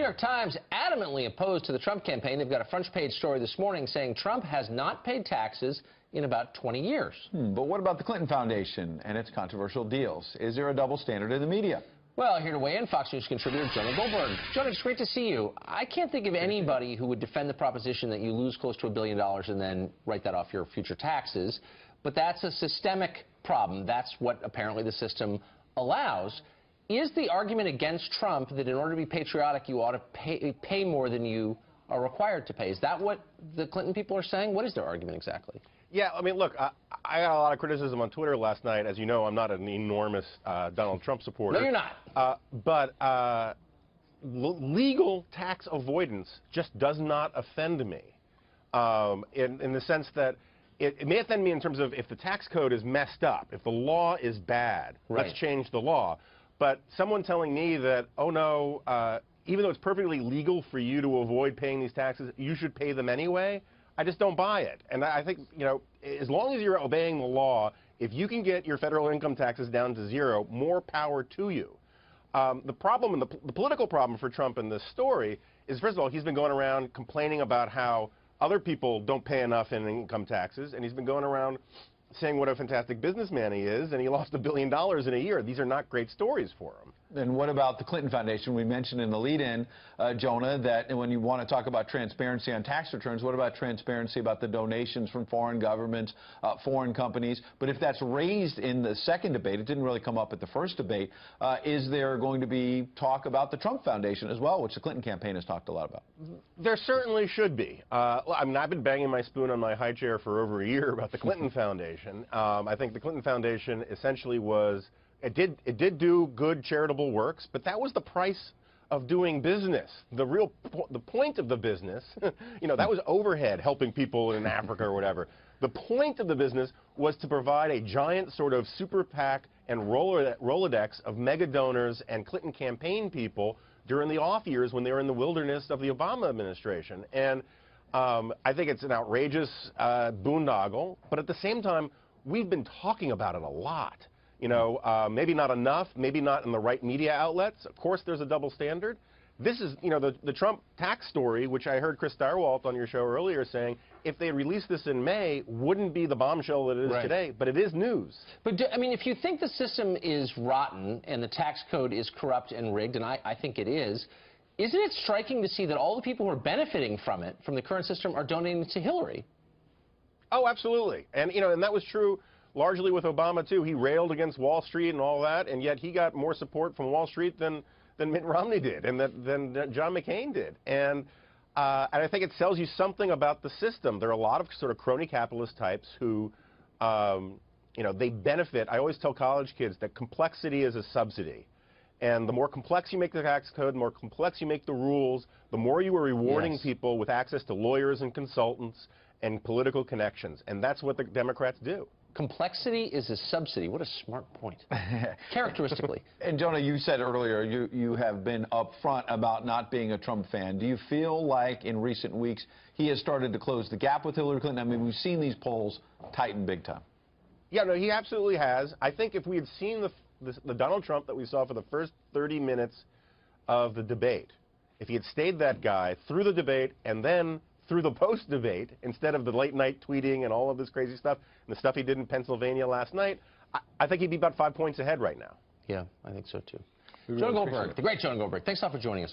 New York Times adamantly opposed to the Trump campaign. They've got a front-page story this morning saying Trump has not paid taxes in about 20 years. But what about the Clinton Foundation and its controversial deals? Is there a double standard in the media? Well, here to weigh in, Fox News contributor Jonah Goldberg. Jonah, it's great to see you. I can't think of anybody who would defend the proposition that you lose close to $1 billion and then write that off your future taxes. But that's a systemic problem. That's what apparently the system allows. Is the argument against Trump that in order to be patriotic, you ought to pay more than you are required to pay? Is that what the Clinton people are saying? What is their argument exactly? Yeah, I mean, look, I got a lot of criticism on Twitter last night. As you know, I'm not an enormous Donald Trump supporter. No, you're not. But legal tax avoidance just does not offend me in the sense that it may offend me in terms of if the tax code is messed up, if the law is bad, right. Let's change the law. But someone telling me that, oh, no, even though it's perfectly legal for you to avoid paying these taxes, you should pay them anyway, I just don't buy it. And I think, you know, as long as you're obeying the law, if you can get your federal income taxes down to zero, more power to you. The problem, and the political problem for Trump in this story is, first of all, he's been going around complaining about how other people don't pay enough in income taxes, and he's been going around saying what a fantastic businessman he is, and he lost $1 billion in a year. These are not great stories for him. And what about the Clinton Foundation? We mentioned in the lead-in, Jonah, that when you want to talk about transparency on tax returns, what about transparency about the donations from foreign governments, foreign companies? But if that's raised in the second debate, it didn't really come up at the first debate, is there going to be talk about the Trump Foundation as well, which the Clinton campaign has talked a lot about? There certainly should be. I mean, I've been banging my spoon on my high chair for over a year about the Clinton Foundation. I think the Clinton Foundation essentially was, it did do good charitable works, but that was the price of doing business. The point of the business, you know, that was overhead, helping people in Africa or whatever. The point of the business was to provide a giant sort of super PAC and Rolodex of mega donors and Clinton campaign people during the off years when they were in the wilderness of the Obama administration. And I think it's an outrageous boondoggle, but at the same time, we've been talking about it a lot. You know, maybe not enough, maybe not in the right media outlets. Of course, there's a double standard. This is, you know, the Trump tax story, which I heard Chris Stirewalt on your show earlier saying, if they released this in May, wouldn't be the bombshell that it is today, but it is news. But, I mean, if you think the system is rotten and the tax code is corrupt and rigged, and I think it is, isn't it striking to see that all the people who are benefiting from it, from the current system, are donating to Hillary? Oh, absolutely. And, you know, and that was true largely with Obama, too. He railed against Wall Street and all that, and yet he got more support from Wall Street than Mitt Romney did and than John McCain did. And I think it tells you something about the system. There are a lot of sort of crony capitalist types who, you know, they benefit. I always tell college kids that complexity is a subsidy. And the more complex you make the tax code, the more complex you make the rules, the more you are rewarding people with access to lawyers and consultants and political connections. And that's what the Democrats do. Complexity is a subsidy. What a smart point. Characteristically. And Jonah, you said earlier you have been upfront about not being a Trump fan. Do you feel like in recent weeks he has started to close the gap with Hillary Clinton? I mean, we've seen these polls tighten big time. Yeah, no, he absolutely has. I think if we had seen the Donald Trump that we saw for the first 30 minutes of the debate, if he had stayed that guy through the debate and then through the post-debate, instead of the late-night tweeting and all of this crazy stuff, and the stuff he did in Pennsylvania last night, I think he'd be about 5 points ahead right now. Yeah, I think so, too. Jonah Goldberg, the great Jonah Goldberg. Thanks a lot for joining us.